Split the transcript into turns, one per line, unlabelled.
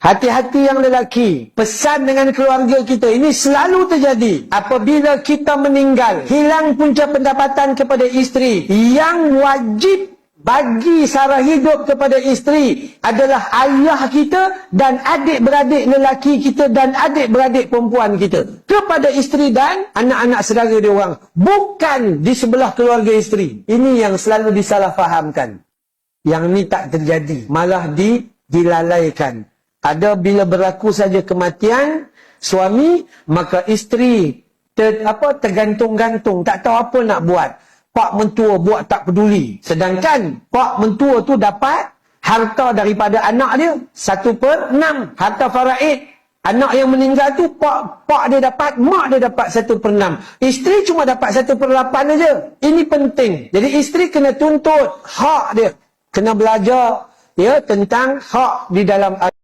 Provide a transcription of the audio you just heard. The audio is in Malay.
Hati-hati yang lelaki. Pesan dengan keluarga kita. Ini selalu terjadi. Apabila kita meninggal, hilang punca pendapatan kepada isteri. Yang wajib bagi sara hidup kepada isteri adalah ayah kita dan adik-beradik lelaki kita dan adik-beradik perempuan kita. Kepada isteri dan anak-anak saudara dia orang. Bukan di sebelah keluarga isteri. Ini yang selalu disalahfahamkan. Yang ni tak terjadi. Malah dilalaikan. Ada bila berlaku saja kematian suami, maka isteri tergantung-gantung, tak tahu apa nak buat. Pak mentua buat tak peduli. Sedangkan pak mentua tu dapat harta daripada anak dia 1/6. Harta faraid. Anak yang meninggal tu pak dia dapat, mak dia dapat 1/6. Isteri cuma dapat 1/8 aja. Ini penting. Jadi isteri kena tuntut hak dia. Kena belajar ya tentang hak di dalam